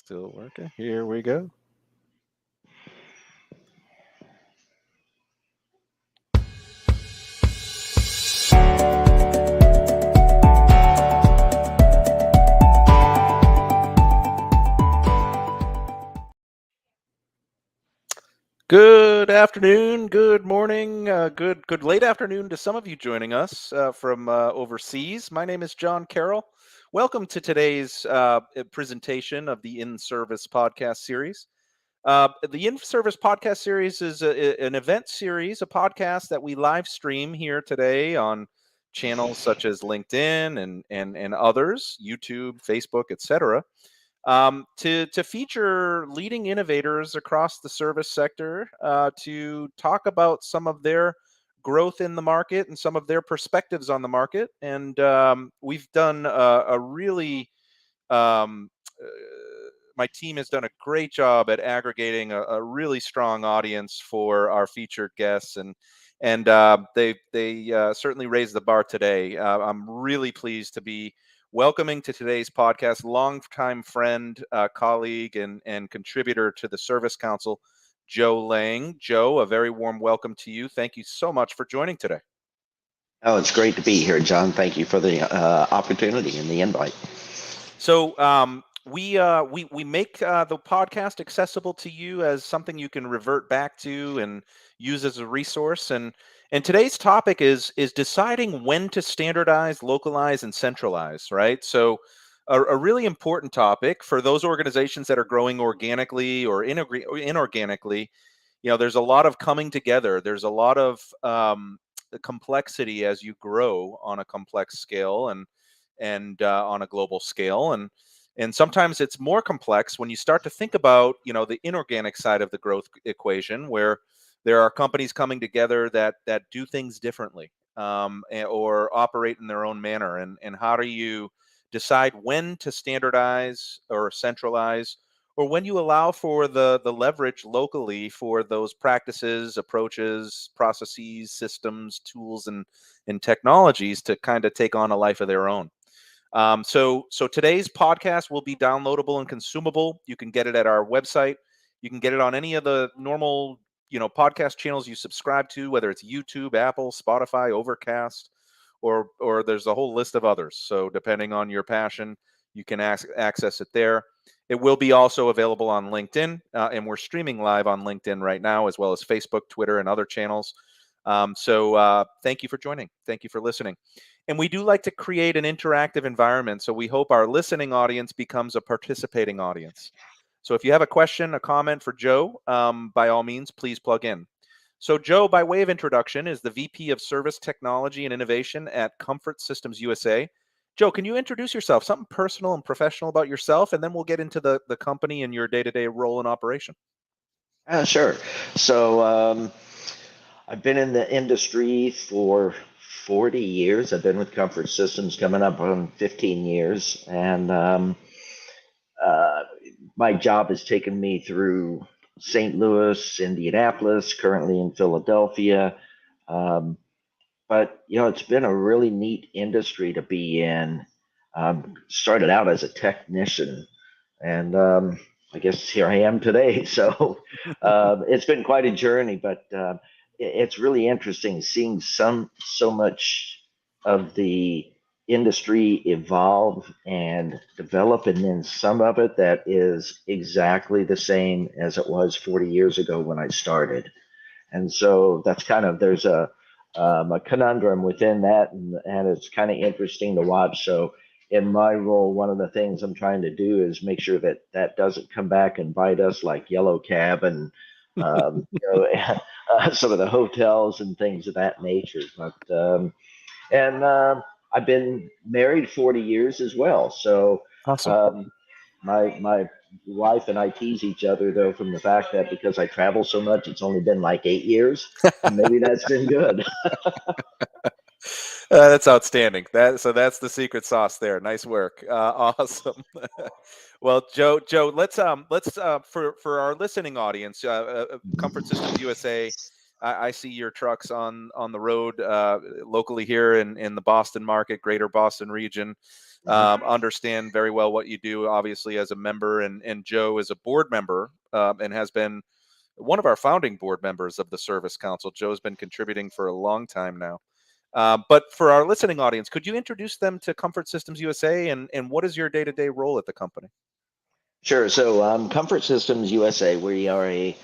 Still working. Here we go. Good afternoon, good morning, good late afternoon to some of you joining us from overseas. My name is John Carroll. Welcome to today's presentation of the inService podcast series. The inService podcast series is an event series, a podcast that we live stream here today on channels such as LinkedIn and others, YouTube, Facebook, etc. To feature leading innovators across the service sector to talk about some of their growth in the market and some of their perspectives on the market. And we've done a really, my team has done a great job at aggregating a really strong audience for our featured guests, and they certainly raised the bar today. I'm really pleased to be welcoming to today's podcast longtime friend, colleague, and contributor to the Service Council, Joe Lang. Joe, a very warm welcome to you. Thank you so much for joining today. Oh, it's great to be here, John. Thank you for the opportunity and the invite. So we make the podcast accessible to you as something you can revert back to and use as a resource. And today's topic is deciding when to standardize, localize, and centralize, right? So a really important topic for those organizations that are growing organically or inorganically. You know, there's a lot of coming together. There's a lot of complexity as you grow on a complex scale and on a global scale. And sometimes it's more complex when you start to think about, you know, the inorganic side of the growth equation, where there are companies coming together that do things differently or operate in their own manner. And how do you decide when to standardize or centralize, or when you allow for the leverage locally for those practices, approaches, processes, systems, tools, and technologies to kind of take on a life of their own. So today's podcast will be downloadable and consumable. You can get it at our website. You can get it on any of the normal, podcast channels you subscribe to, whether it's YouTube, Apple, Spotify, Overcast, or there's a whole list of others. So depending on your passion, you can access it there. It will be also available on LinkedIn, and we're streaming live on LinkedIn right now, as well as Facebook, Twitter, and other channels. So thank you for joining. Thank you for listening. And we do like to create an interactive environment, so we hope our listening audience becomes a participating audience. So if you have a question, a comment for Joe, by all means, please plug in. So Joe, by way of introduction, is the VP of Service Technology and Innovation at Comfort Systems USA. Joe, can you introduce yourself, something personal and professional about yourself, and then we'll get into the company and your day-to-day role in operation. Sure. So I've been in the industry for 40 years. I've been with Comfort Systems coming up on 15 years. And my job has taken me through St. Louis, Indianapolis, currently in Philadelphia. But, it's been a really neat industry to be in. Started out as a technician, and I guess here I am today. So it's been quite a journey, but it's really interesting seeing so much of the industry evolve and develop, and then some of it that is exactly the same as it was 40 years ago when I started. And so that's kind of, there's a conundrum within that, and it's kind of interesting to watch. So in my role, one of the things I'm trying to do is make sure that doesn't come back and bite us like Yellow Cab and some of the hotels and things of that nature. But I've been married 40 years as well. So Awesome. My wife and I tease each other, though, from the fact that because I travel so much, it's only been like 8 years, and maybe that's been good. That's outstanding. So that's the secret sauce there. Nice work. Awesome. Well, Joe, let's for our listening audience, Comfort Systems USA I see your trucks on the road locally here in the Boston market, greater Boston region. Mhm. Understand very well what you do, obviously, as a member, and Joe is a board member and has been one of our founding board members of the Service Council. Joe's been contributing for a long time now. But for our listening audience, could you introduce them to Comfort Systems USA, and what is your day-to-day role at the company? Sure. So, Comfort Systems USA, we are a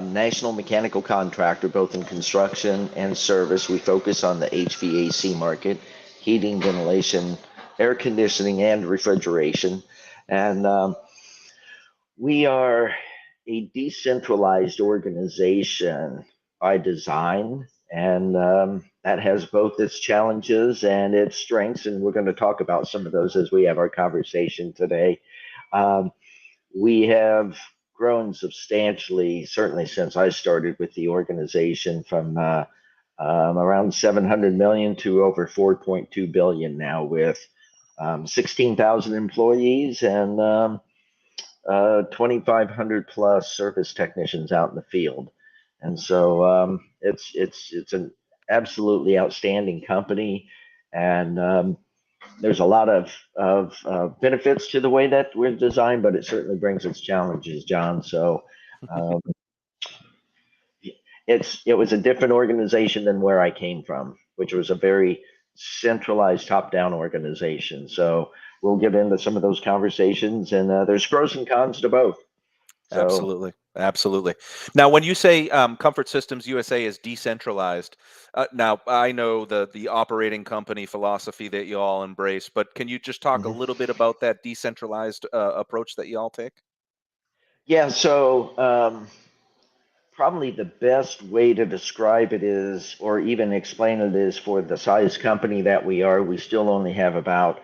national mechanical contractor, both in construction and service. We focus on the HVAC market, heating, ventilation, air conditioning, and refrigeration. And we are a decentralized organization by design, and that has both its challenges and its strengths. And we're going to talk about some of those as we have our conversation today. Um, we have grown substantially, certainly since I started with the organization, from around 700 million to over 4.2 billion now, with 16,000 employees and 2,500 plus service technicians out in the field. And so it's an absolutely outstanding company, and there's a lot of benefits to the way that we're designed, but it certainly brings its challenges, John. So um, it was a different organization than where I came from, which was a very centralized top-down organization. So we'll get into some of those conversations, and there's pros and cons to both. So Absolutely. Absolutely. Now, when you say Comfort Systems USA is decentralized, now I know the operating company philosophy that you all embrace, but can you just talk a mhm. little bit about that decentralized approach that you all take? Yeah, so probably the best way to describe it is, or even explain it, is for the size company that we are, we still only have about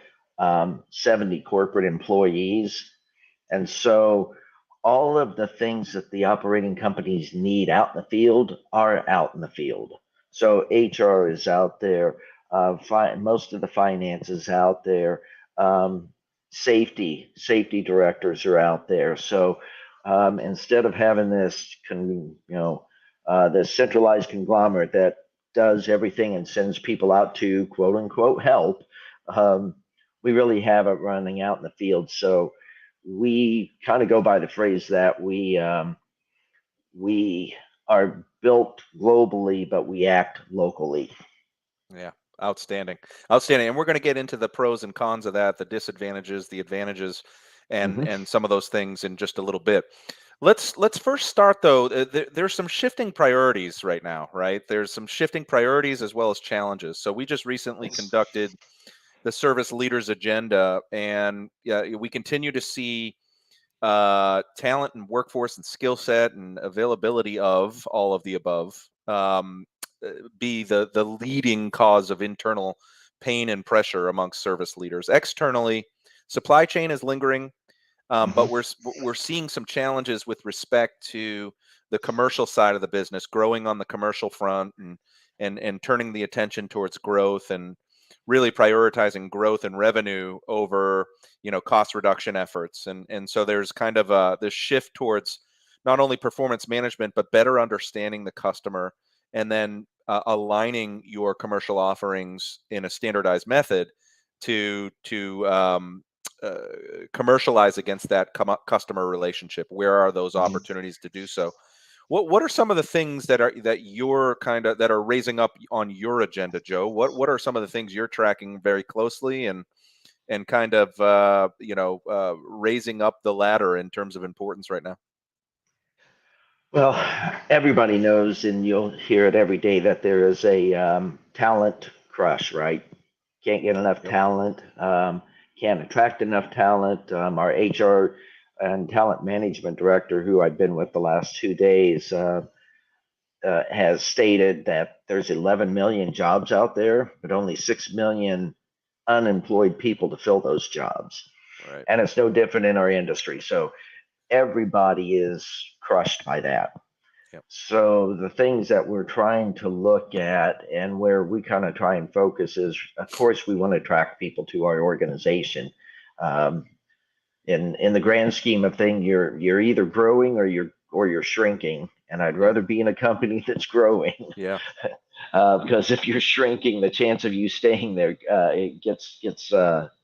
70 corporate employees. And so all of the things that the operating companies need out in the field are out in the field. So HR is out there, most of the finance is out there, um, safety directors are out there. So instead of having this centralized conglomerate that does everything and sends people out to quote unquote help, um, we really have it running out in the field. So we kind of go by the phrase that we are built globally, but we act locally. Yeah, outstanding, outstanding. And we're going to get into the pros and cons of that, the disadvantages, the advantages, Mm-hmm. and some of those things in just a little bit. Let's first start though. There's some shifting priorities right now, right? There's some shifting priorities as well as challenges. So we just recently Yes. conducted the service leaders agenda, and yeah, we continue to see talent and workforce and skill set and availability of all of the above uh, be the leading cause of internal pain and pressure amongst service leaders. Externally, supply chain is lingering, but Mm-hmm. we're seeing some challenges with respect to the commercial side of the business, growing on the commercial front, and turning the attention towards growth and really prioritizing growth and revenue over cost reduction efforts. And so there's kind of this shift towards not only performance management but better understanding the customer, and then aligning your commercial offerings in a standardized method to uh, commercialize against that customer relationship. Where are those Mm-hmm. opportunities to do so? What are some of the things that you're kind of that are raising up on your agenda, Joe? What are some of the things you're tracking very closely, and kind of raising up the ladder in terms of importance right now? Well, everybody knows, and you'll hear it every day, that there is a talent crush, right? Can't get enough Yep. talent, can't attract enough talent. Our HR and talent management director, who I've been with the last 2 days, has stated that there's 11 million jobs out there, but only 6 million unemployed people to fill those jobs. Right. And it's no different in our industry. So everybody is crushed by that. Yep. So the things that we're trying to look at and where we kind of try and focus is, of course, we want to attract people to our organization. Um, in the grand scheme of thing, you're either growing or you're shrinking, and I'd Yep. rather be in a company that's growing. Yeah. Because if you're shrinking, the chance of you staying there it gets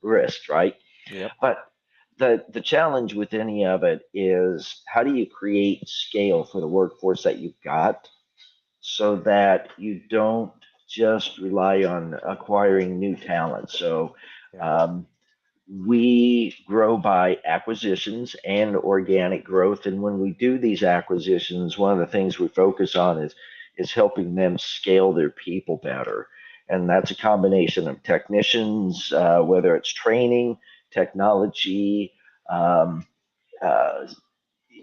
risked, right? Yep. But the challenge with any of it is how do you create scale for the workforce that you've got so that you don't just rely on acquiring new talent. So Yeah. um, we grow by acquisitions and organic growth. And when we do these acquisitions, one of the things we focus on is helping them scale their people better. And that's a combination of technicians, whether it's training, technology, um, uh,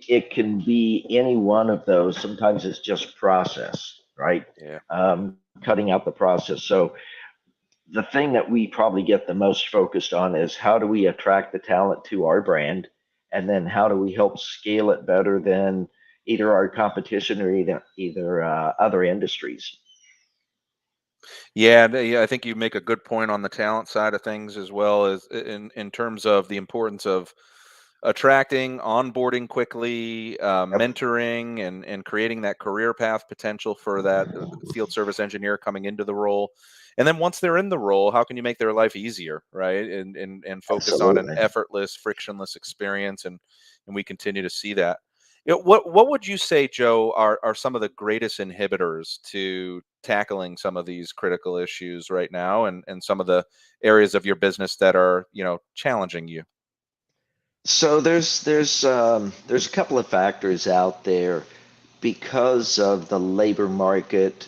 it can be any one of those. Sometimes it's just process, right? Yeah. Cutting out the process. So the thing that we probably get the most focused on is how do we attract the talent to our brand, and then how do we help scale it better than either our competition or either other industries. Yeah, yeah, I think you make a good point on the talent side of things as well as in terms of the importance of attracting, onboarding quickly, Yep. mentoring, and creating that career path potential for that field service engineer coming into the role. And then once they're in the role, how can you make their life easier, right? And focus on an Absolutely. effortless, frictionless experience, and we continue to see that. What would you say, Joe, are some of the greatest inhibitors to tackling some of these critical issues right now, and some of the areas of your business that are, challenging you? So there's a couple of factors out there because of the labor market.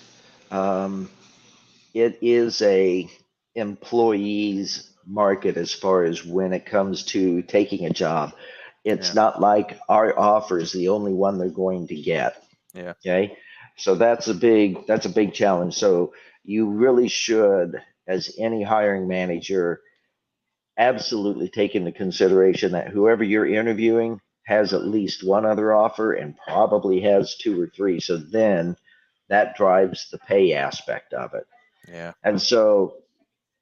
Um, it is a employees market as far as when it comes to taking a job. It's Yeah. not like our offer is the only one they're going to get. Yeah. Okay. So that's a big challenge. So you really should, as any hiring manager, absolutely take into consideration that whoever you're interviewing has at least one other offer and probably has two or three. So then that drives the pay aspect of it. Yeah. And so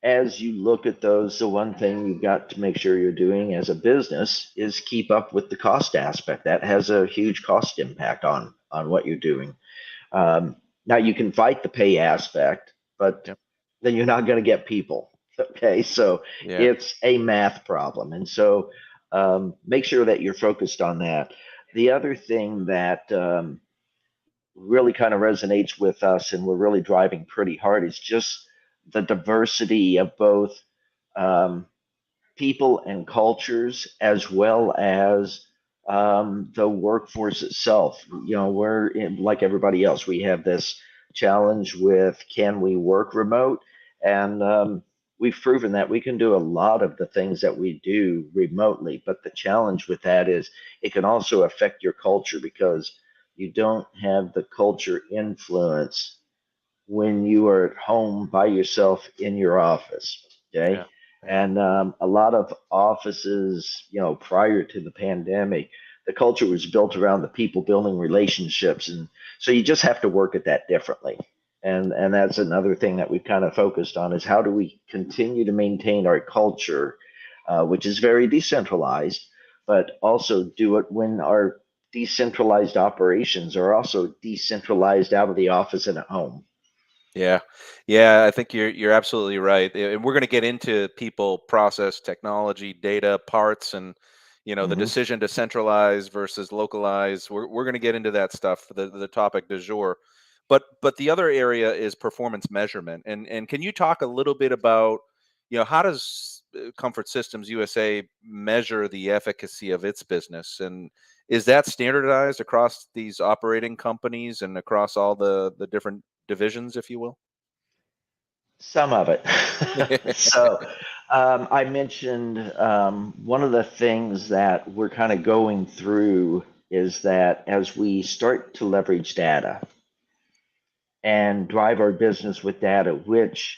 as you look at those, the one thing you've got to make sure you're doing as a business is keep up with the cost aspect. That has a huge cost impact on what you're doing. Um, Now you can fight the pay aspect, but Yep. then you're not going to get people. Okay, so Yeah. it's a math problem, and so make sure that you're focused on that. The other thing that really kind of resonates with us, and we're really driving pretty hard, is just the diversity of both um, people and cultures, as well as the workforce itself. We're like everybody else. We have this challenge with can we work remote, and we've proven that we can do a lot of the things that we do remotely. But the challenge with that is it can also affect your culture because you don't have the culture influence when you are at home by yourself in your office. Yeah. Okay. Yeah. And a lot of offices, prior to the pandemic, the culture was built around the people building relationships. And so you just have to work at that differently. And that's another thing that we've kind of focused on is how do we continue to maintain our culture, which is very decentralized, but also do it when our decentralized operations are also decentralized out of the office and at home. Yeah. Yeah, I think you're absolutely right. And we're going to get into people, process, technology, data, parts, and the Hmm. decision to centralize versus localize. We're going to get into that stuff, the topic du jour. But the other area is performance measurement. And can you talk a little bit about, how does Comfort Systems USA measure the efficacy of its business? And is that standardized across these operating companies and across all the different divisions, if you will? Some of it. So I mentioned one of the things that we're kind of going through is that as we start to leverage data and drive our business with data, which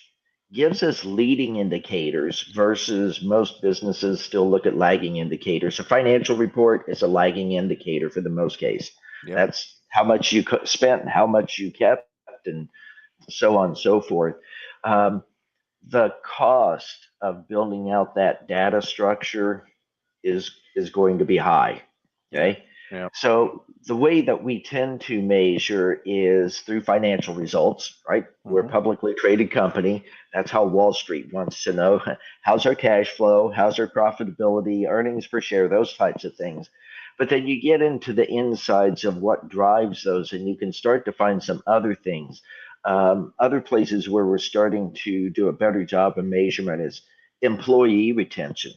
gives us leading indicators versus most businesses still look at lagging indicators. A financial report is a lagging indicator for the most case. Yep. That's how much you spent and how much you kept and so on and so forth. Um, the cost of building out that data structure is going to be high. Yeah. Okay. Yeah. So the way that we tend to measure is through financial results, right? We're a Hmm. publicly traded company. That's how Wall Street wants to know how's our cash flow, how's our profitability, earnings per share, those types of things. But then you get into the insides of what drives those, and you can start to find some other things. Other places where we're starting to do a better job of measurement is employee retention.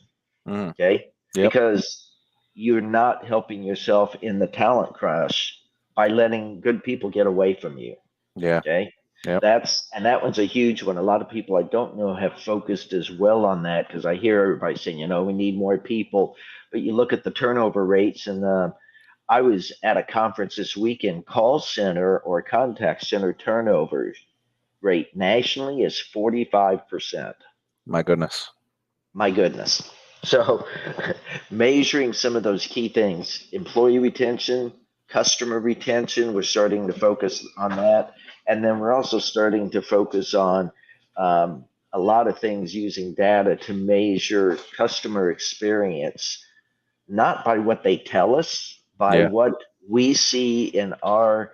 Hmm. Okay, Yep. because you're not helping yourself in the talent crush by letting good people get away from you. Yeah. Okay, Yep. that one's a huge one. A lot of people I don't know have focused as well on that, because I hear everybody saying, we need more people, but you look at the turnover rates, and I was at a conference this weekend. Call center or contact center turnover rate nationally is 45%. My goodness. My goodness. So, measuring some of those key things, employee retention, customer retention, we're starting to focus on that. And then we're also starting to focus on a lot of things using data to measure customer experience, not by what they tell us, by Yeah. what we see in our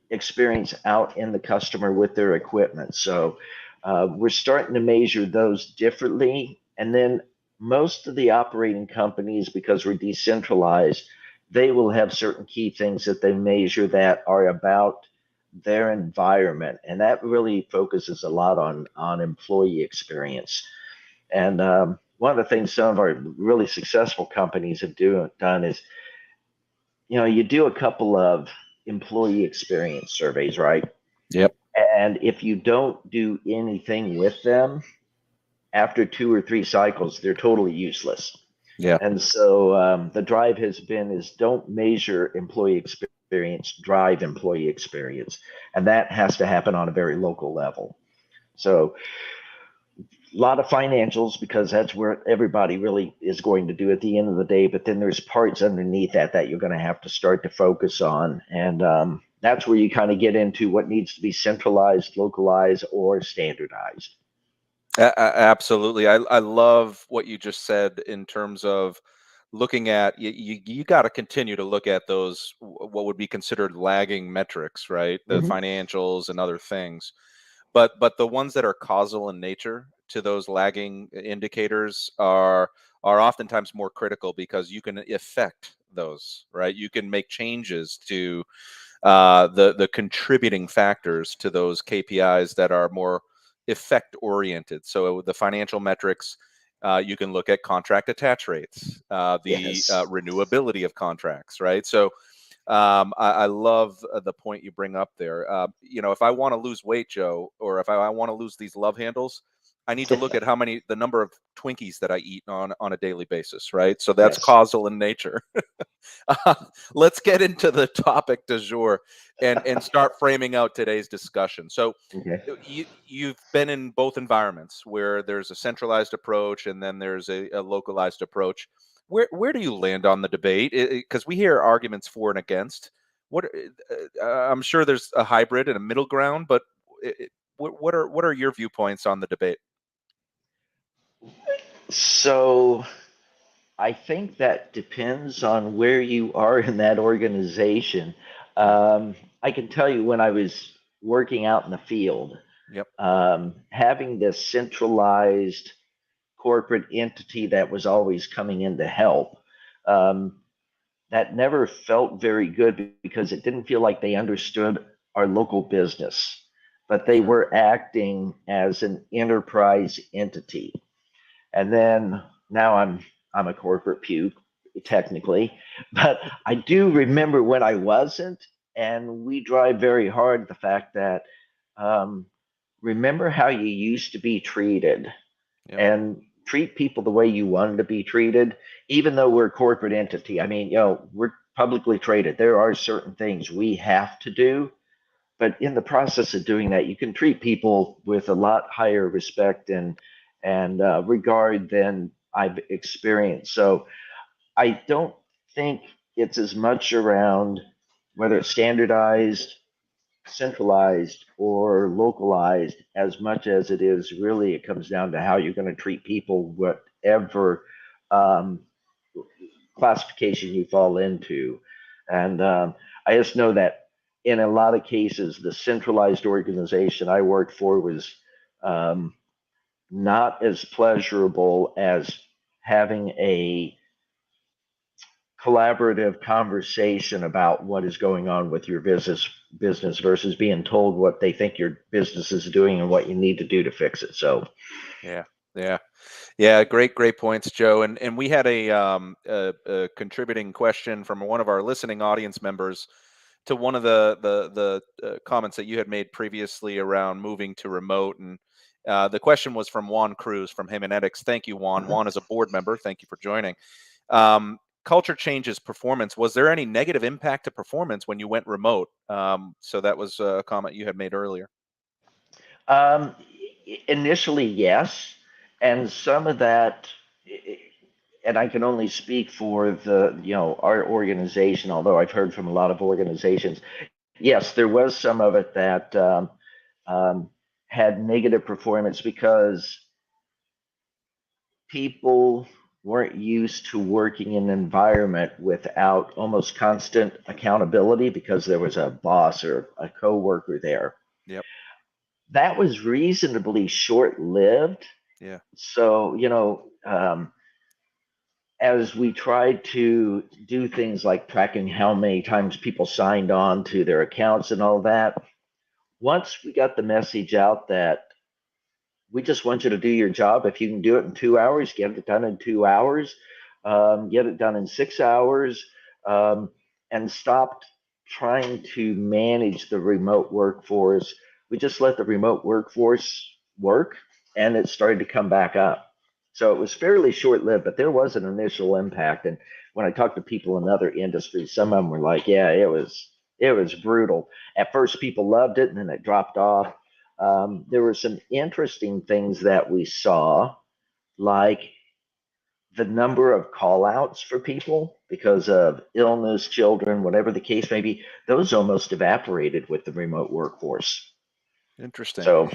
experience out in the customer with their equipment. So we're starting to measure those differently. And then most of the operating companies, because we're decentralized, they will have certain key things that they measure that are about their environment. And that really focuses a lot on employee experience. And one of the things some of our really successful companies have done is, you do a couple of employee experience surveys, right? Yep. And if you don't do anything with them after 2 or 3 cycles, they're totally useless. Yeah. And so the drive has been is don't measure employee experience, drive employee experience, and that has to happen on a very local level. So a lot of financials, because that's where everybody really is going to do at the end of the day. But then there's parts underneath that you're going to have to start to focus on, and that's where you kind of get into what needs to be centralized, localized, or standardized. Absolutely. I love what you just said in terms of looking at you got to continue to look at those what would be considered lagging metrics, right? The Mm-hmm. financials and other things. But the ones that are causal in nature to those lagging indicators are oftentimes more critical because you can affect those, right? You can make changes to the contributing factors to those KPIs that are more effect oriented. So the financial metrics, you can look at contract attach rates, the Yes. renewability of contracts, right? So I love the point you bring up there. If I want to lose weight, Joe, or if I want to lose these love handles, I need to look at the number of Twinkies that I eat on a daily basis, right? So that's Yes. causal in nature. uh, let's get into the topic du jour and start framing out today's discussion. So Okay. you've been in both environments where there's a centralized approach and then there's a localized approach. Where do you land on the debate? Because we hear arguments for and against. I'm sure there's a hybrid and a middle ground, but what are your viewpoints on the debate? So I think that depends on where you are in that organization. Mm. I can tell you when I was working out in the field, Yep. having this centralized corporate entity that was always coming in to help, um, that never felt very good because it didn't feel like they understood our local business, but they Sure. were acting as an enterprise entity. And then now I'm a corporate puke technically, but I do remember when I wasn't, and we drive very hard the fact that um, remember how you used to be treated, Yep. and treat people the way you wanted to be treated, even though we're a corporate entity. I mean, we're publicly traded. There are certain things we have to do, but in the process of doing that, you can treat people with a lot higher respect and regard than I've experienced. So I don't think it's as much around whether it's standardized, centralized, or localized as much as it is really, it comes down to how you're going to treat people, whatever um, classification you fall into. And I just know that in a lot of cases, the centralized organization I worked for was um, not as pleasurable as having a collaborative conversation about what is going on with your business versus being told what they think your business is doing and what you need to do to fix it. So Yeah. Yeah. Yeah, great points, Joe. And we had a contributing question from one of our listening audience members to one of the comments that you had made previously around moving to remote. And the question was from Juan Cruz from Jimenetics. Thank you, Juan. Juan is a board member. Thank you for joining. Culture changes performance. Was there any negative impact to performance when you went remote? So that was a comment you had made earlier. um, initially, yes, and some of that, and I can only speak for our organization. Although I've heard from a lot of organizations, yes, there was some of it that um, had negative performance because people weren't used to working in an environment without almost constant accountability because there was a boss or a coworker there. Yep. That was reasonably short lived. Yeah. So, as we tried to do things like tracking how many times people signed on to their accounts and all that, once we got the message out that we just want you to do your job. If you can do it in 2 hours, get it done in 2 hours, get it done in 6 hours, um, and stopped trying to manage the remote workforce. We just let the remote workforce work, and it started to come back up. So it was fairly short lived, but there was an initial impact. And when I talked to people in other industries, some of them were like, "Yeah, it was brutal. At first, people loved it, and then it dropped off." There were some interesting things that we saw, like the number of call outs for people because of illness, children, whatever the case may be, those almost evaporated with the remote workforce. Interesting. So,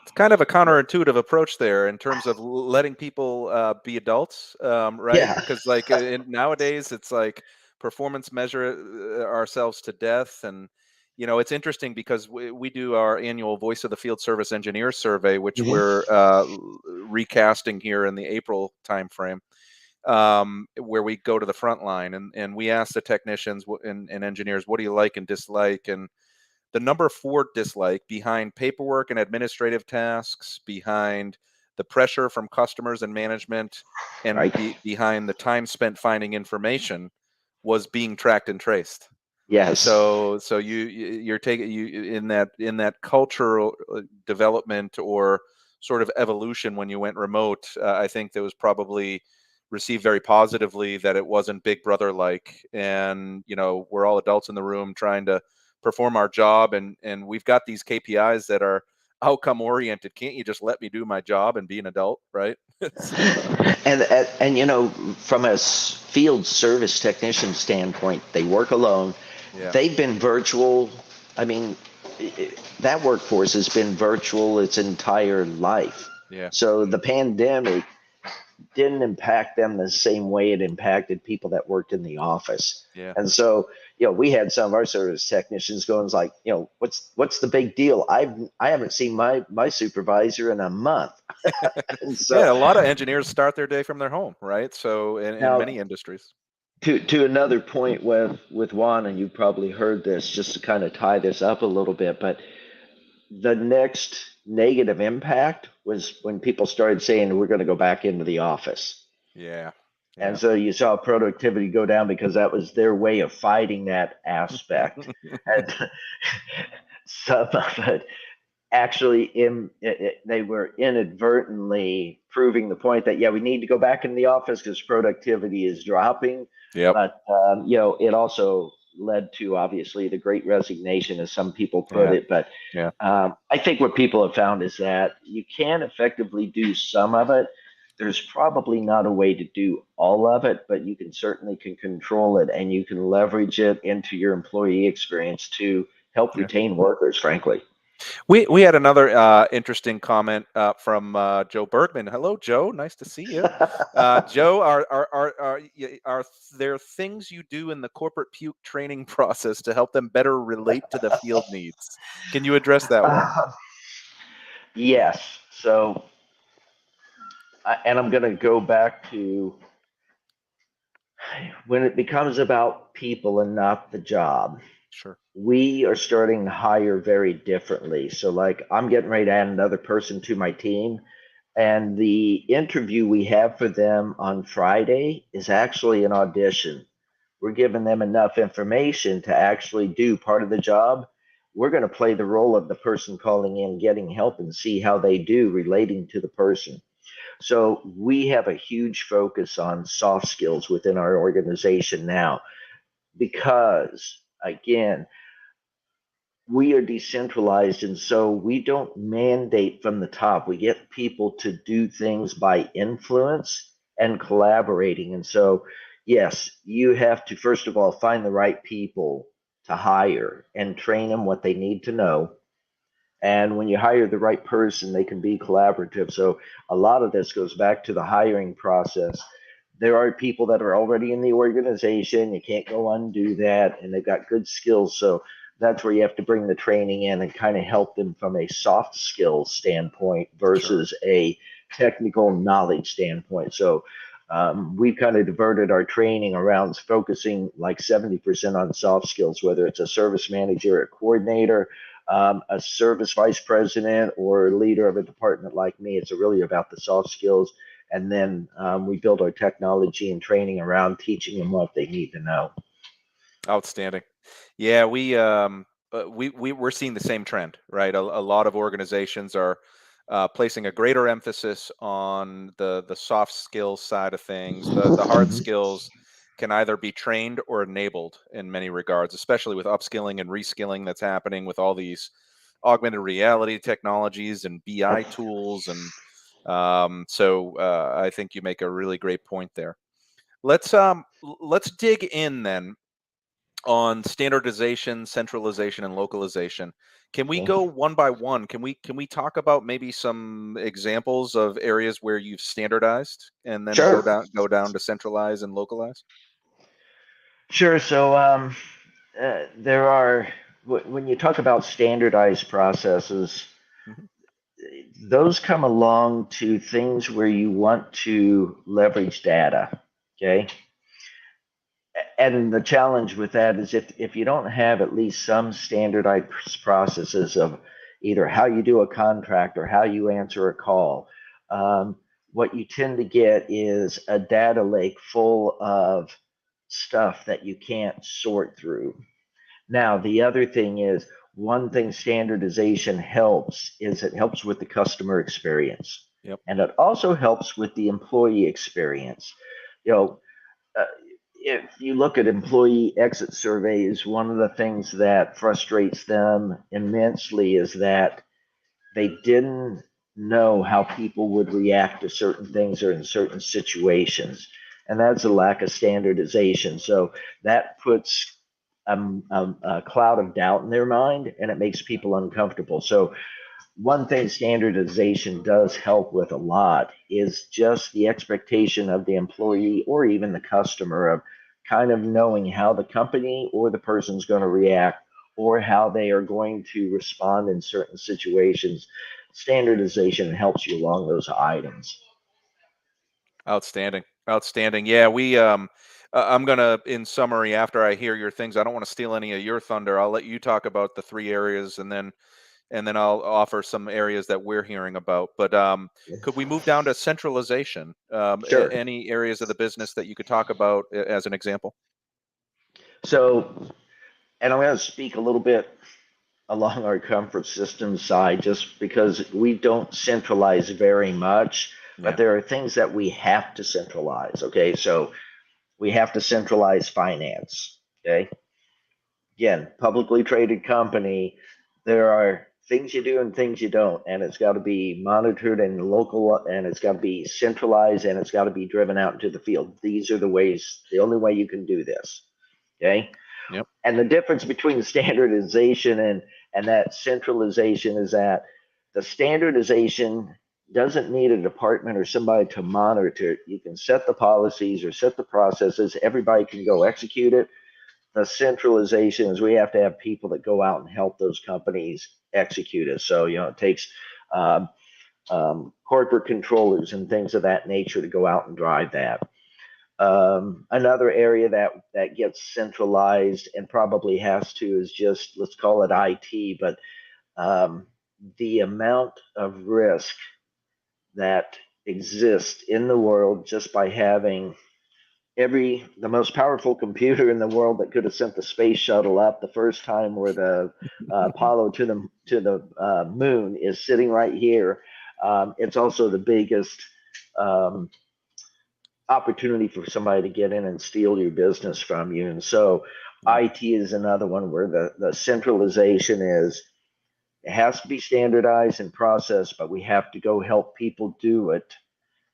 It's kind of a counterintuitive approach there in terms of letting people be adults, right? yeah. Because like nowadays, it's like performance measure ourselves to death, and it's interesting because we do our annual Voice of the Field Service Engineer survey, which Mhm. we're recasting here in the April timeframe, where we go to the front line and we ask the technicians and engineers, what do you like and dislike, and the number 4 dislike behind paperwork and administrative tasks, behind the pressure from customers and management, and Right. behind the time spent finding information was being tracked and traced. Yes. So you're taking you in that cultural development or sort of evolution when you went remote. I think that was probably received very positively, that it wasn't Big Brother like, and we're all adults in the room trying to perform our job, and we've got these KPIs that are outcome oriented. Can't you just let me do my job and be an adult, right? So, And from a field service technician standpoint, they work alone. yeah, They've been virtual. I mean, that workforce has been virtual its entire life. yeah, So the pandemic didn't impact them the same way it impacted people that worked in the office. yeah. And so, we had some of our service technicians going like, what's the big deal? I haven't seen my supervisor in a month. And so Yeah, a lot of engineers start their day from their home, right? So in now many industries. to another point with Juan, and you probably heard this, just to kind of tie this up a little bit, but the next negative impact was when people started saying we're going to go back into the office. Yeah, And yeah. so you saw productivity go down because that was their way of fighting that aspect. And some of it actually they were inadvertently proving the point that, yeah, we need to go back in the office because productivity is dropping. Yep. But it also led to obviously the great resignation, as some people put Yeah, it. But yeah, I think what people have found is that you can effectively do some of it. There's probably not a way to do all of it, but you can certainly can control it, and you can leverage it into your employee experience to help yeah. retain workers, frankly. We had another interesting comment from Joe Bergman. Hello, Joe. Nice to see you. Joe, are there things you do in the corporate puke training process to help them better relate to the field needs? Can you address that one? Yes. So, and I'm going to go back to when it becomes about people and not the job. Sure. We are starting to hire very differently. So, like, I'm getting ready to add another person to my team, and the interview we have for them on Friday is actually an audition. We're giving them enough information to actually do part of the job. We're going to play the role of the person calling in, getting help, and see how they do relating to the person. So we have a huge focus on soft skills within our organization now because, again, we are decentralized, and so we don't mandate from the top. We get people to do things by influence and collaborating. And so, yes, you have to first of all find the right people to hire and train them what they need to know. And when you hire the right person, they can be collaborative. So a lot of this goes back to the hiring process. There are people that are already in the organization. You can't go undo that, and they've got good skills. So that's where you have to bring the training in and kind of help them from a soft skills standpoint Sure. versus a technical knowledge standpoint. So we've kind of diverted our training around focusing like 70% on soft skills, whether it's a service manager, a coordinator, a service vice president, or leader of a department like me. It's really about the soft skills. And then we build our technology and training around teaching them what they need to know. Outstanding. Yeah, we're seeing the same trend, right? A lot of organizations are placing a greater emphasis on the soft skills side of things. The hard Mhm. skills can either be trained or enabled in many regards, especially with upskilling and reskilling that's happening with all these augmented reality technologies and BI tools, and I think you make a really great point there. Let's dig in then on standardization, centralization, and localization. Can we Okay. go one by one? Can we talk about maybe some examples of areas where you've standardized and then Sure. go down to centralize and localize? Sure. So there are, when you talk about standardized processes, Hmm. those come along to things where you want to leverage data. Okay. And the challenge with that is if you don't have at least some standardized processes of either how you do a contract or how you answer a call, um, what you tend to get is a data lake full of stuff that you can't sort through. Now, the other thing is, one thing standardization helps is it helps with the customer experience, Yep. and it also helps with the employee experience. You know, uh, if you look at employee exit surveys, one of the things that frustrates them immensely is that they didn't know how people would react to certain things or in certain situations. And that's a lack of standardization. So that puts a cloud of doubt in their mind, and it makes people uncomfortable. So one thing standardization does help with a lot is just the expectation of the employee or even the customer of kind of knowing how the company or the person's going to react or how they are going to respond in certain situations. Standardization helps you along those items. Outstanding. Outstanding. Yeah, I'm gonna, in summary, after I hear your things, I don't want to steal any of your thunder. I'll let you talk about the three areas, and then I'll offer some areas that we're hearing about. But could we move down to centralization? Sure. Any areas of the business that you could talk about as an example? So, and I'm going to speak a little bit along our comfort system side just because we don't centralize very much, but Yeah. there are things that we have to centralize. Okay. So we have to centralize finance. Okay. Again, publicly traded company, there are things you do and things you don't, and it's got to be monitored and local, and it's got to be centralized, and it's got to be driven out into the field. These are the ways, the only way you can do this. Okay. Yep. And the difference between standardization And that centralization is that the standardization doesn't need a department or somebody to monitor it. You can set the policies or set the processes. Everybody can go execute it. The centralization is we have to have people that go out and help those companies execute it. So, it takes um, corporate controllers and things of that nature to go out and drive that. Another area that gets centralized and probably has to is just, let's call it IT, but the amount of risk that exists in the world just by having the most powerful computer in the world that could have sent the space shuttle up the first time, or the Apollo to the moon, is sitting right here. It's also the biggest um, opportunity for somebody to get in and steal your business from you. And so Yeah. IT is another one where the centralization is, it has to be standardized and processed, but we have to go help people do it.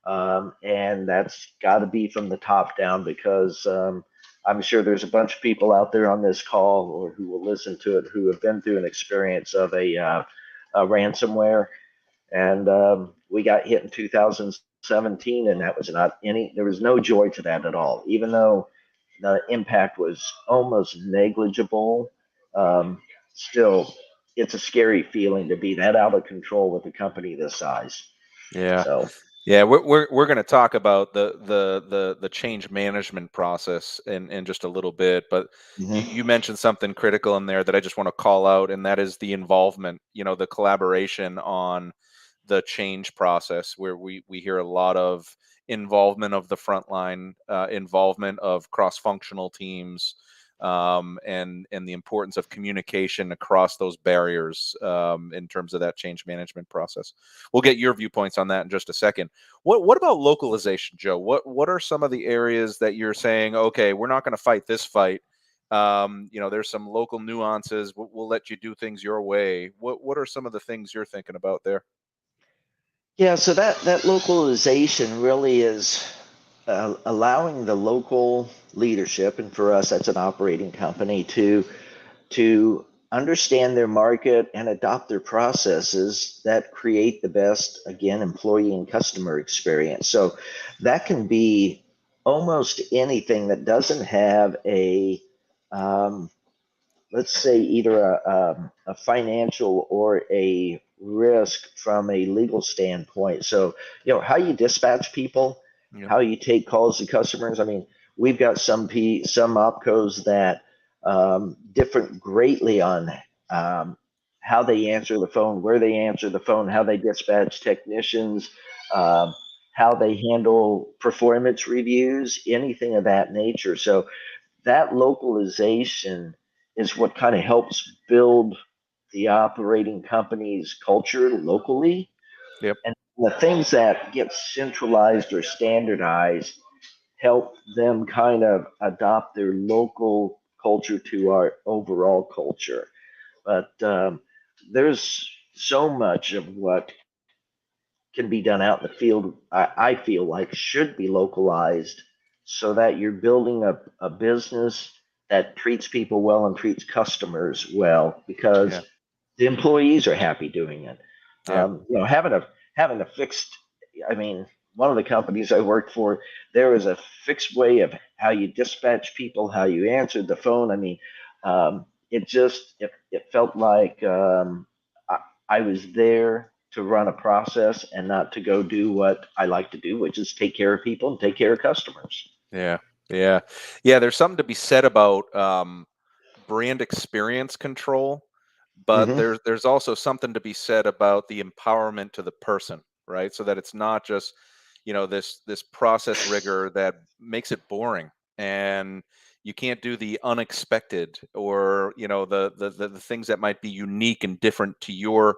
And that's got to be from the top down, because I'm sure there's a bunch of people out there on this call or who will listen to it who have been through an experience of a ransomware. And we got hit in 2017, and that was there was no joy to that at all, even though the impact was almost negligible. Still, it's a scary feeling to be that out of control with a company this size. Yeah. So, Yeah, we're going to talk about the change management process in just a little bit, but you mhm. mentioned something critical in there that I just want to call out, and that is the involvement, the collaboration on the change process, where we hear a lot of involvement of the frontline, involvement of cross-functional teams, and the importance of communication across those barriers, in terms of that change management process. We'll get your viewpoints on that in just a second. What about localization, Joe? What are some of the areas that you're saying, okay, we're not going to fight this fight? There's some local nuances. We'll let you do things your way. What are some of the things you're thinking about there? Yeah, so that localization really is allowing the local leadership, and for us, that's an operating company, to understand their market and adopt their processes that create the best, again, employee and customer experience. So that can be almost anything that doesn't have um, let's say, either a financial or a risk from a legal standpoint. So, how you dispatch people, Yeah. how you take calls to customers. I mean, we've got some opcos that different greatly on how they answer the phone, where they answer the phone, how they dispatch technicians, um, how they handle performance reviews, anything of that nature. So that localization is what kind of helps build the operating company's culture locally. Yep. And the things that get centralized or standardized help them kind of adopt their local culture to our overall culture. But there's so much of what can be done out in the field, I feel like should be localized, so that you're building a business that treats people well and treats customers well, Yeah. because the employees are happy doing it. Yeah. Having a fixed, I mean, one of the companies I worked for, there was a fixed way of how you dispatch people, how you answered the phone. I mean, it felt like I, I was there to run a process and not to go do what I like to do, which is take care of people and take care of customers. Yeah. Yeah. Yeah. There's something to be said about brand experience control, but Hmm. there's also something to be said about the empowerment to the person, right? So that it's not just, this process rigor that makes it boring, and you can't do the unexpected, or the things that might be unique and different to your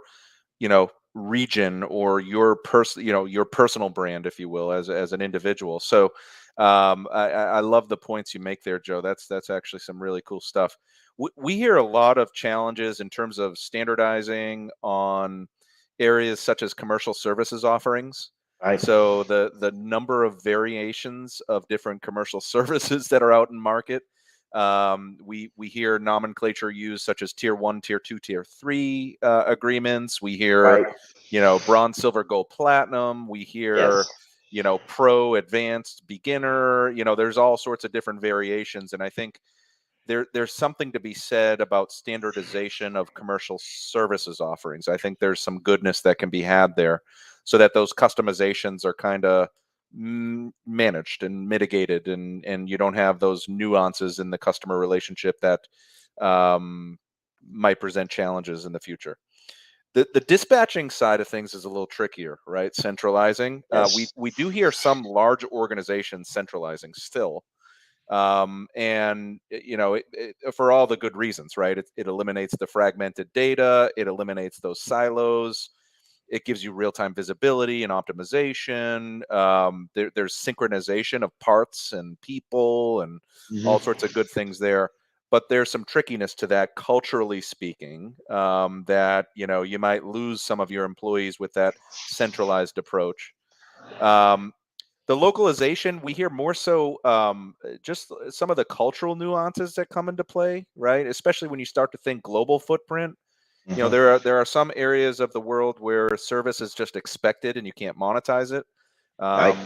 region, or your personal brand, if you will, as an individual. So I love the points you make there, Joe. That's actually some really cool stuff. We hear a lot of challenges in terms of standardizing on areas such as commercial services offerings. Right. So the number of variations of different commercial services that are out in market, We hear nomenclature used such as tier 1, tier 2, tier 3 agreements. We hear, Right. bronze, silver, gold, platinum. We hear, Yes. pro, advanced, beginner. There's all sorts of different variations, and I think there's something to be said about standardization of commercial services offerings. I think there's some goodness that can be had there, so that those customizations are kind of managed and mitigated, and you don't have those nuances in the customer relationship that might present challenges in the future. The dispatching side of things is a little trickier, right? Centralizing. Yes. We do hear some large organizations centralizing still, and for all the good reasons, right? It eliminates the fragmented data, it eliminates those silos, it gives you real-time visibility and optimization. There's synchronization of parts and people and all Hmm. sorts of good things there, but there's some trickiness to that, culturally speaking, that you might lose some of your employees with that centralized approach. um, the localization, we hear more so, just some of the cultural nuances that come into play, right? Especially when you start to think global footprint. Hmm. There are some areas of the world where service is just expected and you can't monetize it. Right.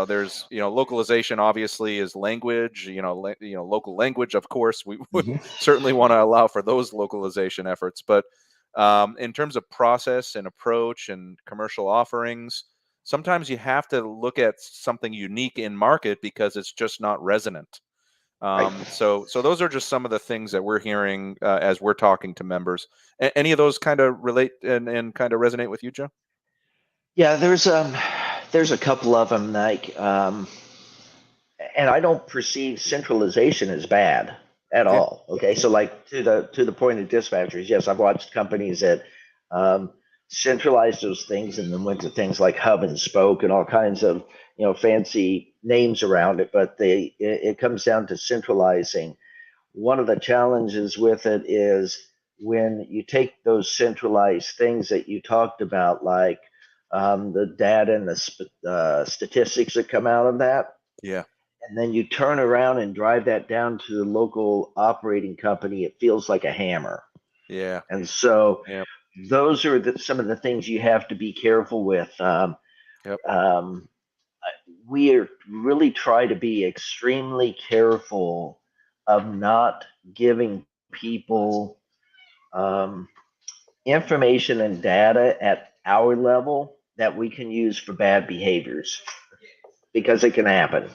There's localization obviously is language. Local language. Of course, we would Hmm. certainly want to allow for those localization efforts, but in terms of process and approach and commercial offerings, sometimes you have to look at something unique in market because it's just not resonant. Right. So those are just some of the things that we're hearing as we're talking to members. Any of those kind of relate and kind of resonate with you, Joe? Yeah, there's a couple of them like and I don't perceive centralization as bad at Yeah, all. Okay, so like to the point of dispatchers, yes, I've watched companies that um, centralized those things and then went to things like hub and spoke and all kinds of fancy names around it. But it comes down to centralizing. One of the challenges with it is when you take those centralized things that you talked about, like the data and the statistics that come out of that, yeah, and then you turn around and drive that down to the local operating company, it feels like a hammer. yeah, And so yeah, those are some of the things you have to be careful with. yep, Um, we are really try to be extremely careful of not giving people um, information and data at our level that we can use for bad behaviors because it can happen.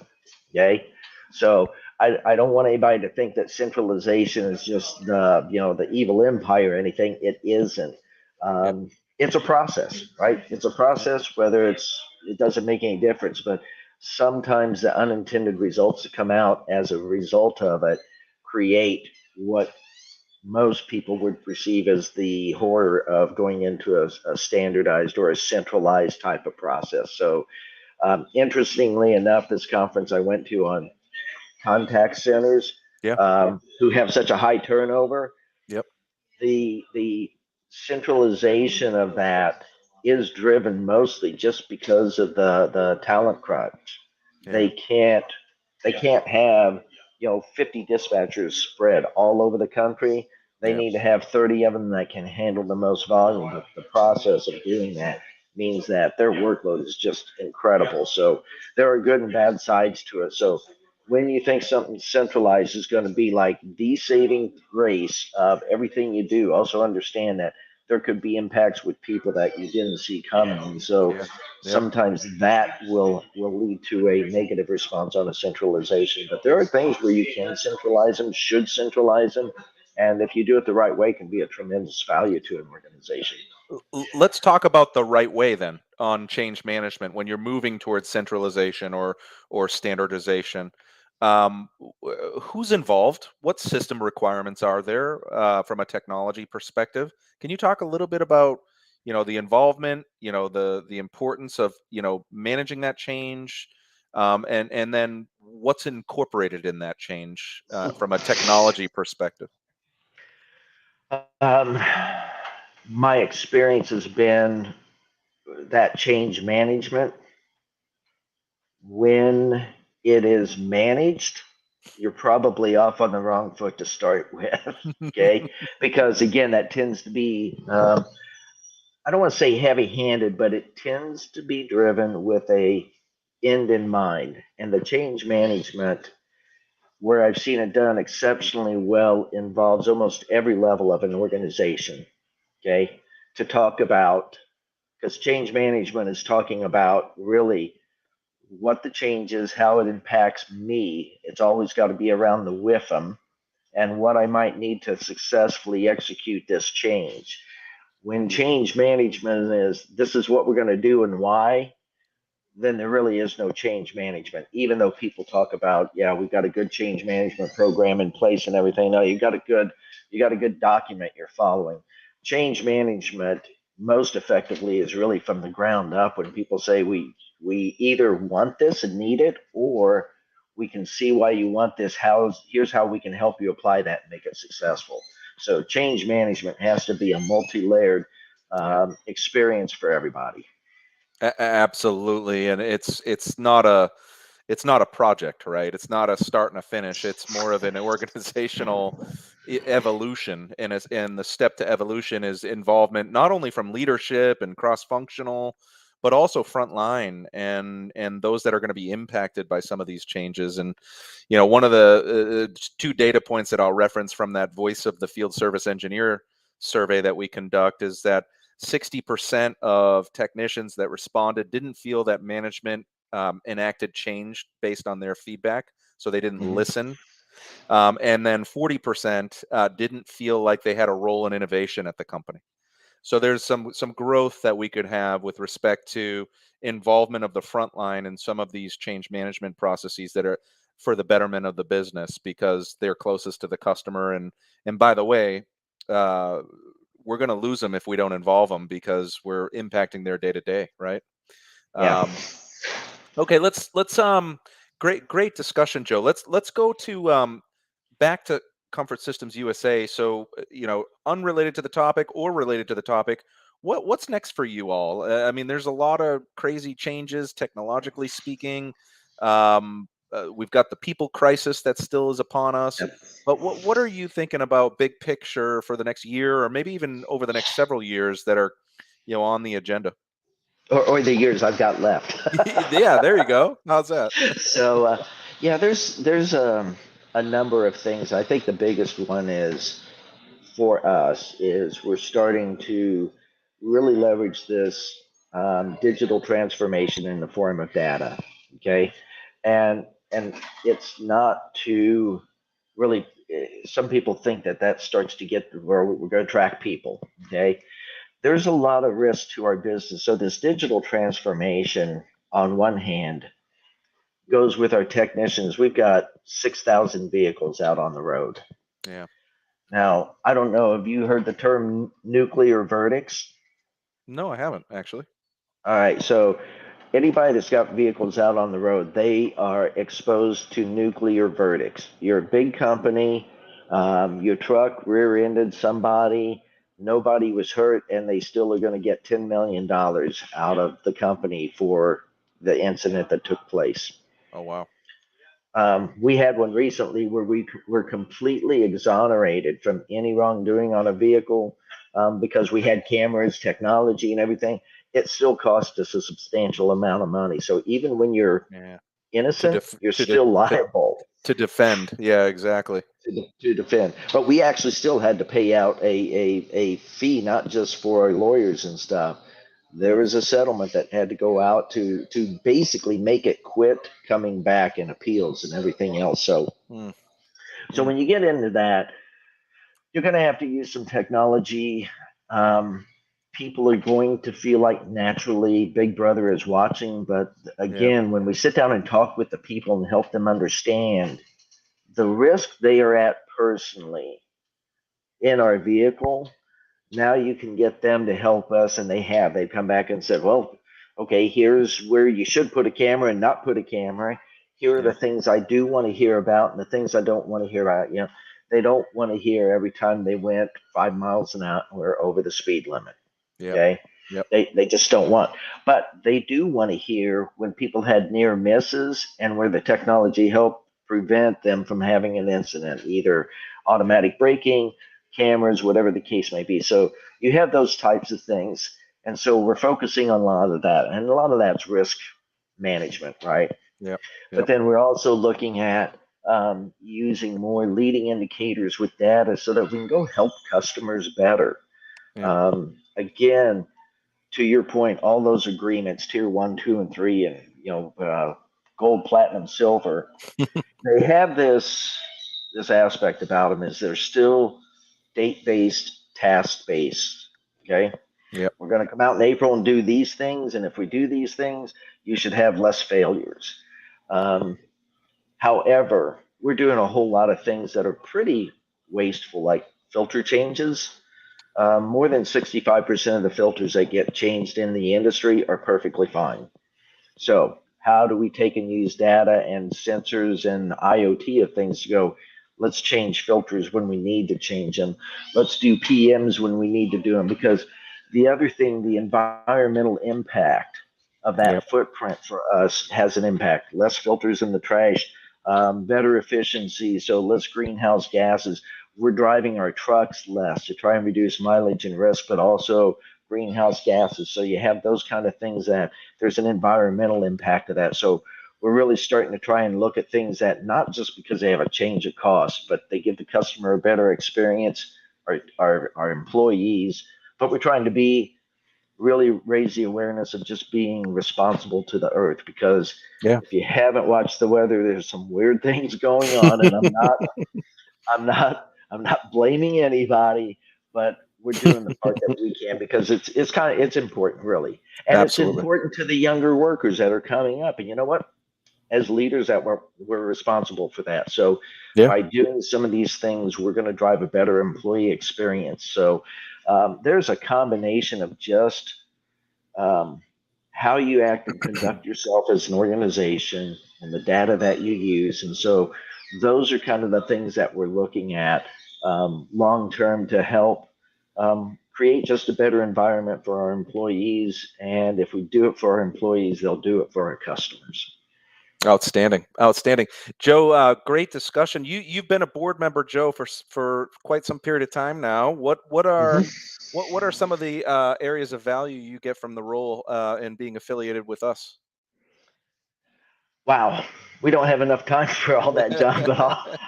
Okay, so I don't want anybody to think that centralization is just the evil empire or anything. It isn't. yep, It's a process, right? It's a yep, process. Whether it doesn't make any difference, but sometimes the unintended results that come out as a result of it create what most people would perceive as the horror of going into a standardized or a centralized type of process. So interestingly enough, this conference I went to on contact centers yeah, who have such a high turnover, yep, the centralization of that is driven mostly just because of the talent crunch. yeah, They can't they can't have 50 dispatchers spread all over the country. They yeah, need to have 30 of them that can handle the most volume. But the process of doing that means that their workload is just incredible. So there are good and bad sides to it. So when you think something centralized is going to be like the saving grace of everything you do, also understand that there could be impacts with people that you didn't see coming. And so yeah, yep. sometimes that will lead to a negative response on a centralization. But there are things where you can centralize them, should centralize them, and if you do it the right way, can be a tremendous value to an organization. Let's talk about the right way then on change management when you're moving towards centralization or standardization. Who's involved? What system requirements are there from a technology perspective? Can you talk a little bit about the involvement, the importance of managing that change, and then what's incorporated in that change from a technology perspective? Um, my experience has been that change management when it is managed. you're probably off on the wrong foot to start with. Okay, because again, that tends to be I don't want to say heavy-handed, but it tends to be driven with a end in mind. And the change management, where I've seen it done exceptionally well, involves almost every level of an organization. Okay, to talk about, because change management is talking about really what the change is, how it impacts me. It's always got to be around the with them and what I might need to successfully execute this change. When change management is this is what we're going to do and why, then there really is no change management. Even though people talk about, yeah, we've got a good change management program in place and everything. No, you got a good document you're following. Change management most effectively is really from the ground up when people say we either want this and need it, or we can see why you want this. Here's how we can help you apply that and make it successful. So change management has to be a multi-layered Yeah. experience for everybody. Absolutely, and it's not a project, right? It's not a start and a finish. It's more of an organizational evolution, and the step to evolution is involvement not only from leadership and cross-functional, but also frontline and those that are going to be impacted by some of these changes. And one of the two data points that I'll reference from that Voice of the Field Service Engineer survey that we conduct is that 60% of technicians that responded didn't feel that management enacted change based on their feedback, so they didn't Mhm. listen. And then 40% didn't feel like they had a role in innovation at the company. So there's some growth that we could have with respect to involvement of the frontline in some of these change management processes that are for the betterment of the business because they're closest to the customer. And by the way, uh, we're going to lose them if we don't involve them because we're impacting their day to day, right? Yeah. Um, okay, let's great discussion, Joe. Let's go to back to Comfort Systems USA. So, unrelated to the topic or related to the topic, what's next for you all? I mean, there's a lot of crazy changes technologically speaking. We've got the people crisis that still is upon us. Yep. But what are you thinking about big picture for the next year, or maybe even over the next several years that are, on the agenda? Or the years I've got left. Yeah, there you go. How's that? So yeah, there's a number of things. I think the biggest one is for us is we're starting to really leverage this digital transformation in the form of data. Okay, and it's not to really. Some people think that that starts to get where we're going to track people. Okay, there's a lot of risk to our business. So this digital transformation, on one hand, goes with our technicians. We've got 6,000 vehicles out on the road. Yeah. Now, I don't know, have you heard the term nuclear verdicts? No, I haven't actually. All right, so anybody that's got vehicles out on the road, they are exposed to nuclear verdicts. You're a big company, your truck rear-ended somebody, nobody was hurt, and they still are going to get $10 million out of the company for the incident that took place. Oh wow. We had one recently where we were completely exonerated from any wrongdoing on a vehicle because we had cameras, technology, and everything. It still cost us a substantial amount of money. So even when you're Yeah. To innocent, def you're to de still to liable to defend. Yeah, exactly. to defend. But we actually still had to pay out a fee, not just for our lawyers and stuff. There Mm, was a settlement that had to go out to basically make it quit coming back in appeals and everything else. mm, So mm. when you get into that, you're going to have to use some technology. Um, People are going to feel like naturally Big Brother is watching. But Yep. again, when we sit down and talk with the people and help them understand the risk they are at personally in our vehicle, now you can get them to help us. And they have. They've come back and said, well, okay, here's where you should put a camera and not put a camera. Here are the Yep. things I do want to hear about and the things I don't want to hear about. They don't want to hear every time they went 5 miles an hour over the speed limit. Yep. Okay. Yep. They just don't want. But they do want to hear when people had near misses and where the technology helped prevent them from having an incident, either automatic braking, cameras, whatever the case may be. So you have those types of things. And so we're focusing on a lot of that. And a lot of that's risk management, right? Yep. But Yep. then we're also looking at using more leading indicators with data so that we can go help customers better. Yep. Again, to your point, all those agreements, tier 1, 2, and 3, and gold, platinum, silver, they have this aspect about them is they're still date-based, task-based. Okay, Yep. we're going to come out in April and do these things, and if we do these things, you should have less failures. However, we're doing a whole lot of things that are pretty wasteful, like filter changes. More than 65% of the filters that get changed in the industry are perfectly fine. So, how do we take and use data and sensors and IoT of things to go, let's change filters when we need to change them. Let's do PMs when we need to do them. Because the other thing, the environmental impact of Yep. that footprint for us has an impact. Less filters in the trash, better efficiency, so less greenhouse gases. We're driving our trucks less to try and reduce mileage and risk, but also greenhouse gases. So you have those kind of things that there's an environmental impact of that. So we're really starting to try and look at things that not just because they have a change of cost, but they give the customer a better experience, our employees, but we're trying to be really raise the awareness of just being responsible to the earth, because Yeah. if you haven't watched the weather, there's some weird things going on, and I'm not blaming anybody, but we're doing the part that we can because it's important, really, and it's Absolutely. important to the younger workers that are coming up. And you know what? As leaders, that we're responsible for that. So Yeah. by doing some of these things, we're going to drive a better employee experience. So there's a combination of just um, how you act and conduct yourself as an organization and the data that you use. And so those are kind of the things that we're looking at long term to help create just a better environment for our employees. And if we do it for our employees, they'll do it for our customers. Outstanding. Outstanding. Joe, great discussion. You've been a board member, Joe, for quite some period of time now. What are some of the areas of value you get from the role and being affiliated with us? Wow, we don't have enough time for all that, John, but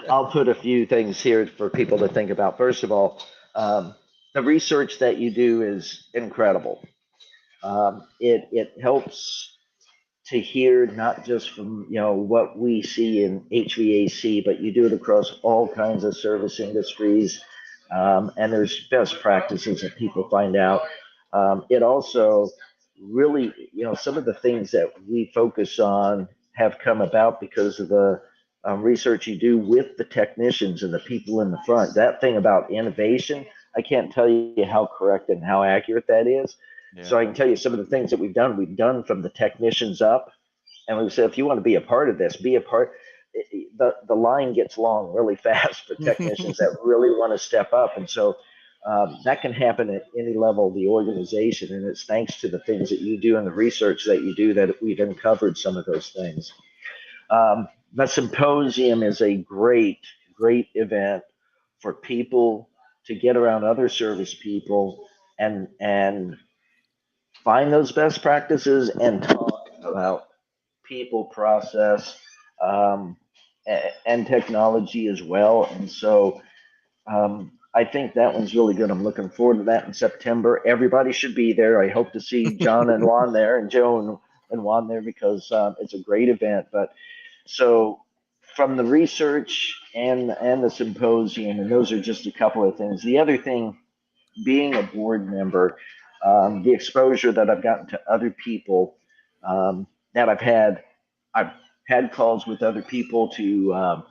I'll put a few things here for people to think about. First of all, the research that you do is incredible. It helps to hear not just from what we see in HVAC, but you do it across all kinds of service industries, and there's best practices that people find out. It also really, some of the things that we focus on have come about because of the research you do with the technicians and the people in the front. That thing about innovation, I can't tell you how correct and how accurate that is. Yeah. So I can tell you some of the things that we've done from the technicians up. And we said, if you want to be a part of this, be a part. The line gets long really fast for technicians that really want to step up. And so that can happen at any level of the organization. And it's thanks to the things that you do and the research that you do that we've uncovered some of those things. The symposium is a great, great event for people to get around other service people and find those best practices and talk about people, process, um, and technology as well. And so I think that one's really good. I'm looking forward to that in September. Everybody should be there. I hope to see John and Juan there, and Joe and Juan there, because it's a great event. But so from the research and the symposium, and those are just a couple of things. The other thing, being a board member, the exposure that I've gotten to other people, that I've had calls with other people to,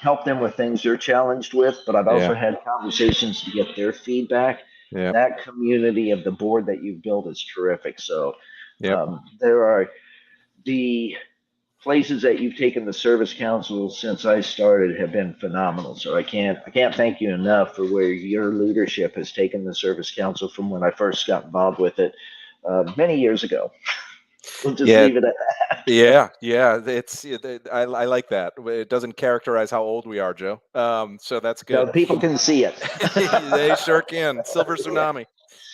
help them with things they're challenged with, but I've Yeah. also had conversations to get their feedback. Yeah. That community of the board that you've built is terrific. So Yep. there are the places that you've taken the service council since I started have been phenomenal. So I can't thank you enough for where your leadership has taken the service council from when I first got involved with it many years ago. We'll just Yeah. leave it at Yeah, yeah, I like that. It doesn't characterize how old we are, Joe. So that's So good. people can see it. They sure can. Silver Yeah. tsunami.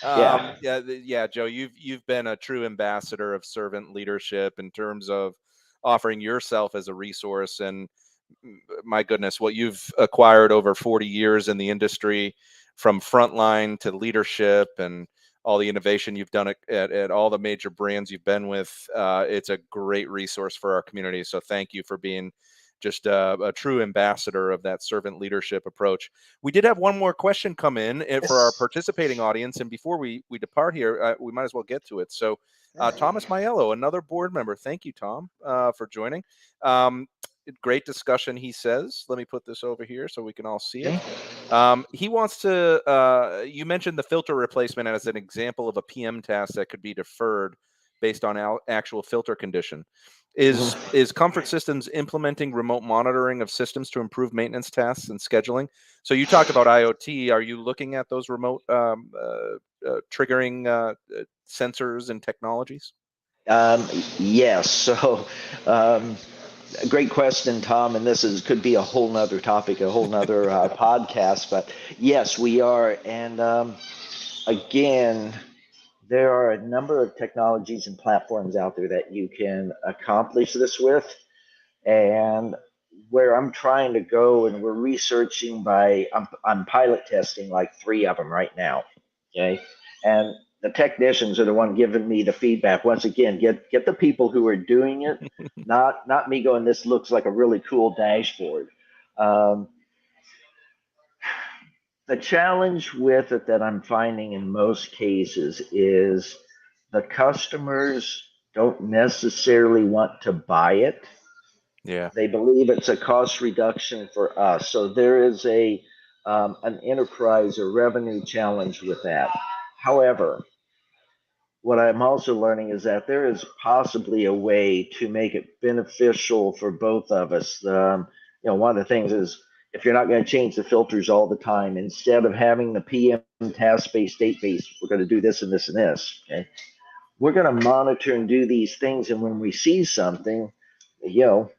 Yeah. Yeah, yeah, Joe, you've been a true ambassador of servant leadership in terms of offering yourself as a resource. And my goodness, what you've acquired over 40 years in the industry, from frontline to leadership, and all the innovation you've done at all the major brands you've been with. It's a great resource for our community. So thank you for being just a true ambassador of that servant leadership approach. We did have one more question come in for our Yes. participating audience. And before we depart here, we might as well get to it. So All right. Thomas Maiello, another board member. Thank you, Tom, for joining. Um, Great discussion, he says. Let me put this over here so we can all see it. Okay. He wants to, you mentioned the filter replacement as an example of a PM task that could be deferred based on actual filter condition. Mhm. Is Comfort Systems implementing remote monitoring of systems to improve maintenance tasks and scheduling? So you talked about IoT. Are you looking at those remote triggering sensors and technologies? Yes. So, um, a great question, Tom. And this could be a whole nother topic, a whole nother podcast. But yes, we are. And again, there are a number of technologies and platforms out there that you can accomplish this with. And where I'm trying to go, and we're researching I'm pilot testing like three of them right now. Okay. And the technicians are the one giving me the feedback. Once again, get the people who are doing it, not me going, this looks like a really cool dashboard. Um, the challenge with it that I'm finding in most cases is the customers don't necessarily want to buy it. Yeah. They believe it's a cost reduction for us. So there is a an enterprise or revenue challenge with that. However, what I'm also learning is that there is possibly a way to make it beneficial for both of us. One of the things is, if you're not going to change the filters all the time, instead of having the PM task based, date based, we're going to do this and this and this. Okay, we're going to monitor and do these things, and when we see something, you know,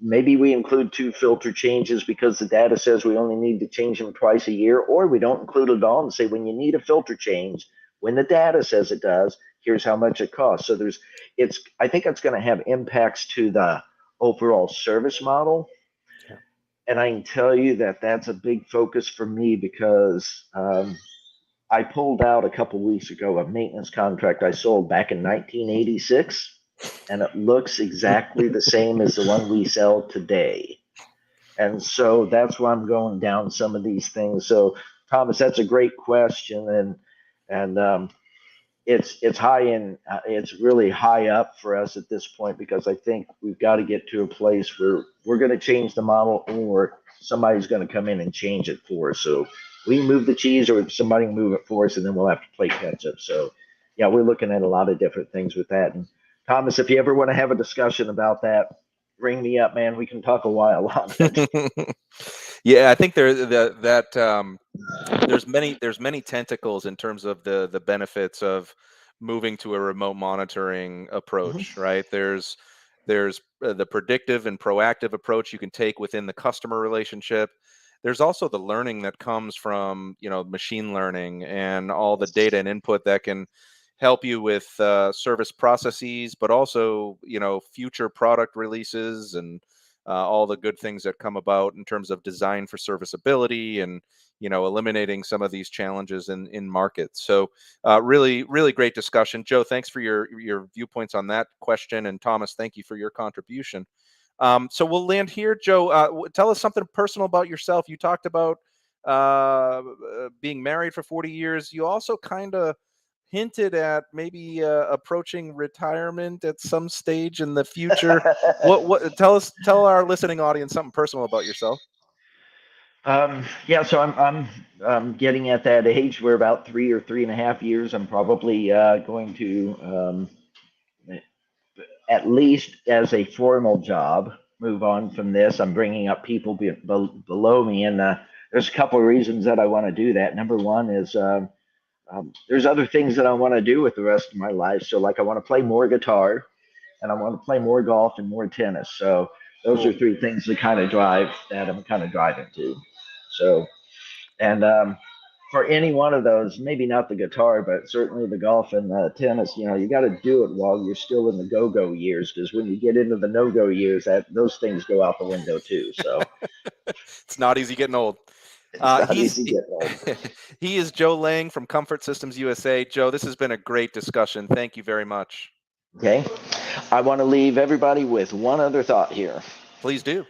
maybe we include two filter changes because the data says we only need to change them twice a year, or we don't include it at all and say, when you need a filter change, when the data says it does, here's how much it costs. So I think it's going to have impacts to the overall service model. Yeah. And I can tell you that that's a big focus for me because I pulled out a couple weeks ago a maintenance contract I sold back in 1986, and it looks exactly the same as the one we sell today. And so that's why I'm going down some of these things. So, Thomas, that's a great question, and it's really high up for us at this point because I think we've got to get to a place where we're going to change the model, or somebody's going to come in and change it for us. So we can move the cheese, or somebody can move it for us, and then we'll have to play catch up. So yeah, we're looking at a lot of different things with that. And Thomas, if you ever want to have a discussion about that, ring me up, man. We can talk a while on it. Yeah, I think there's many tentacles in terms of the benefits of moving to a remote monitoring approach, Mhm. right? There's the predictive and proactive approach you can take within the customer relationship. There's also the learning that comes from, machine learning and all the data and input that can help you with service processes, but also, future product releases and all the good things that come about in terms of design for serviceability and, eliminating some of these challenges in markets. So really, really great discussion. Joe, thanks for your viewpoints on that question. And Thomas, thank you for your contribution. So we'll land here. Joe, tell us something personal about yourself. You talked about being married for 40 years. You also kind of hinted at maybe approaching retirement at some stage in the future. What tell our listening audience something personal about yourself. Yeah, so I'm getting at that age where about 3 or 3.5 years, I'm probably going to at least as a formal job move on from this. I'm bringing up people below me, and there's a couple of reasons that I want to do that. Number one is there's other things that I want to do with the rest of my life. So, like, I want to play more guitar. and I want to play more golf and more tennis. So those Cool. are three things that kind of drive that I'm kind of driving to. So, and for any one of those, maybe not the guitar, but certainly the golf and the tennis, you got to do it while you're still in the go-go years, because when you get into the no-go years, those things go out the window too. So It's not easy getting old. it's not He's easy getting old. he is Joe Lang from Comfort Systems USA. Joe, this has been a great discussion. Thank you very much. Okay. I want to leave everybody with one other thought here. Please do.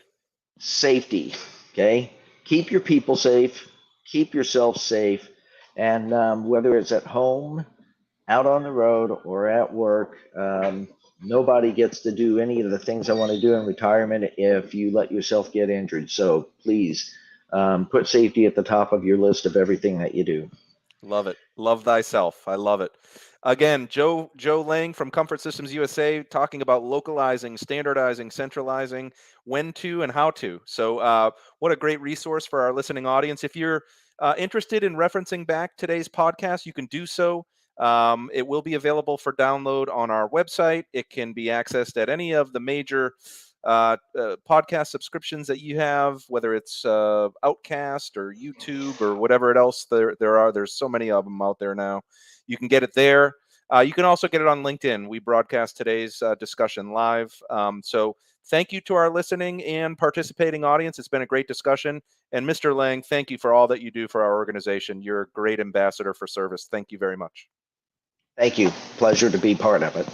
Safety. Okay. Keep your people safe, keep yourself safe. And whether it's at home, out on the road, or at work, nobody gets to do any of the things I want to do in retirement if you let yourself get injured. So please put safety at the top of your list of everything that you do. Love it. Love thyself. I love it. Again, Joe Lang from Comfort Systems USA talking about localizing, standardizing, centralizing, when to and how to. So what a great resource for our listening audience. If you're interested in referencing back today's podcast, you can do so. It will be available for download on our website. It can be accessed at any of the major podcast subscriptions that you have, whether it's Outcast or YouTube or whatever else there are. There's so many of them out there now. You can get it there. You can also get it on LinkedIn. We broadcast today's discussion live. So thank you to our listening and participating audience. It's been a great discussion. And Mr. Lang, thank you for all that you do for our organization. You're a great ambassador for service. Thank you very much. Thank you. Pleasure to be part of it.